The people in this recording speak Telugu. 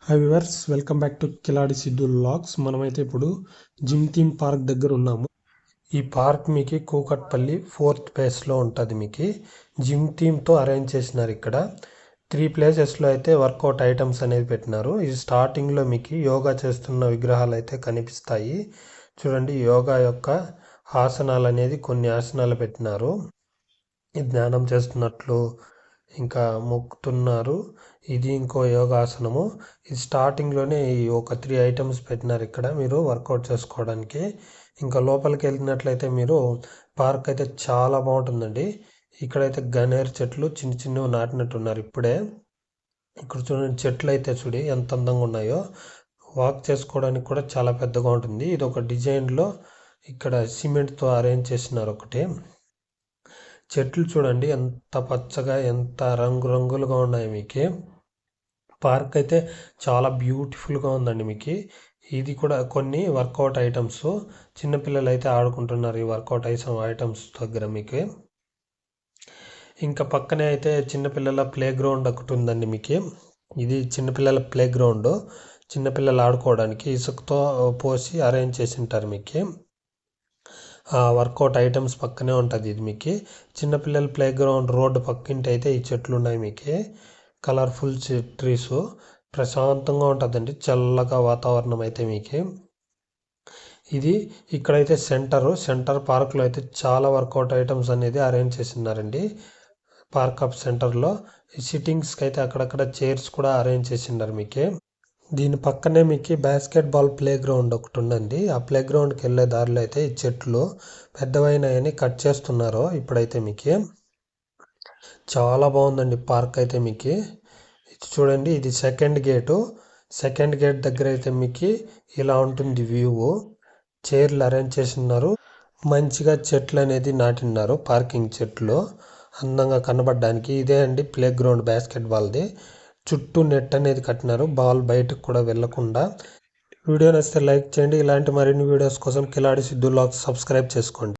Hi viewers, welcome back to Khiladi Siddhu vlogs. మనమైతే ఇప్పుడు జిమ్ థీమ్ పార్క్ దగ్గర ఉన్నాము. ఈ పార్క్ మీకు కూకట్పల్లి 4th ఫేజ్లో ఉంటుంది. మీకు జిమ్ థీమ్తో అరేంజ్ చేసినారు. ఇక్కడ 3 ప్లేసెస్లో అయితే వర్కౌట్ ఐటమ్స్ అనేది పెట్టినారు. ఇది స్టార్టింగ్లో మీకు యోగా చేస్తున్న విగ్రహాలు అయితే కనిపిస్తాయి. చూడండి, యోగా యొక్క ఆసనాలు అనేది కొన్ని ఆసనాలు పెట్టినారు. ధ్యానం చేస్తున్నట్లు ఇంకా మొక్కుతున్నారు. ఇది ఇంకో యోగాసనము. ఇది స్టార్టింగ్లోనే ఒక 3 ఐటమ్స్ పెట్టినారు ఇక్కడ మీరు వర్కౌట్ చేసుకోవడానికి. ఇంకా లోపలికి వెళ్ళినట్లయితే మీరు పార్క్ అయితే చాలా బాగుంటుందండి. ఇక్కడైతే గన్నేరు చెట్లు చిన్న చిన్నవి నాటినట్టున్నారు ఇప్పుడే. ఇక్కడ చూడండి, చెట్లు అయితే చూడి ఎంత అందంగా ఉన్నాయో. వాక్ చేసుకోవడానికి కూడా చాలా పెద్దగా ఉంటుంది. ఇది ఒక డిజైన్లో ఇక్కడ సిమెంట్తో అరేంజ్ చేసినారు ఒకటి. చెట్లు చూడండి ఎంత పచ్చగా ఎంత రంగురంగులుగా ఉన్నాయి. మీకు పార్క్ అయితే చాలా బ్యూటిఫుల్గా ఉందండి. మీకు ఇది కూడా కొన్ని వర్కౌట్ ఐటమ్స్ చిన్నపిల్లలు అయితే ఆడుకుంటున్నారు. ఈ వర్కౌట్ ఐటమ్స్ దగ్గర మీకు ఇంకా పక్కనే అయితే చిన్నపిల్లల ప్లే గ్రౌండ్ ఒకటి ఉందండి. మీకు ఇది చిన్నపిల్లల ప్లే గ్రౌండ్. చిన్నపిల్లలు ఆడుకోవడానికి ఇసుకతో పోసి అరేంజ్ చేసి ఉంటారు. మీకు వర్కౌట్ ఐటమ్స్ పక్కనే ఉంటుంది. ఇది మీకు చిన్నపిల్లల ప్లే గ్రౌండ్ రోడ్డు పక్కింటి అయితే ఈ చెట్లు ఉన్నాయి. మీకు కలర్ఫుల్ ట్రీస్ ప్రశాంతంగా ఉంటుందండి. చల్లగా వాతావరణం అయితే మీకు ఇది ఇక్కడైతే సెంటర్ పార్క్లో అయితే చాలా వర్కౌట్ ఐటమ్స్ అనేది అరేంజ్ చేసినారండి. పార్క్ ఆఫ్ సెంటర్లో సిట్టింగ్స్కి అయితే అక్కడక్కడ చైర్స్ కూడా అరేంజ్ చేసినారు. మీకు దీని పక్కనే మీకు బాస్కెట్బాల్ ప్లే గ్రౌండ్ ఒకటి ఉందండి. ఆ ప్లే గ్రౌండ్కి వెళ్ళే దారిలో అయితే ఈ చెట్లు పెద్దవైనాయని కట్ చేస్తున్నారు. ఇప్పుడైతే మీకు చాలా బాగుందండి పార్క్ అయితే. మీకు చూడండి, ఇది సెకండ్ గేట్ దగ్గర అయితే మీకు ఇలా ఉంటుంది వ్యూ. చైర్లు అరేంజ్ చేసినారు. మంచిగా చెట్లు అనేది నాటిన్నారు. పార్కింగ్ చెట్లు అందంగా కనబడడానికి. ఇదే అండి ప్లే గ్రౌండ్ బాస్కెట్బాల్ది. చుట్టూ నెట్ అనేది కట్టినారు, బాల్ బయటకు కూడా వెళ్ళకుండా. వీడియో నచ్చితే లైక్ చేయండి. ఇలాంటి మరిన్ని వీడియోస్ కోసం కిలాడి సిద్ధు వ్లాగ్స్ సబ్స్క్రైబ్ చేసుకోండి.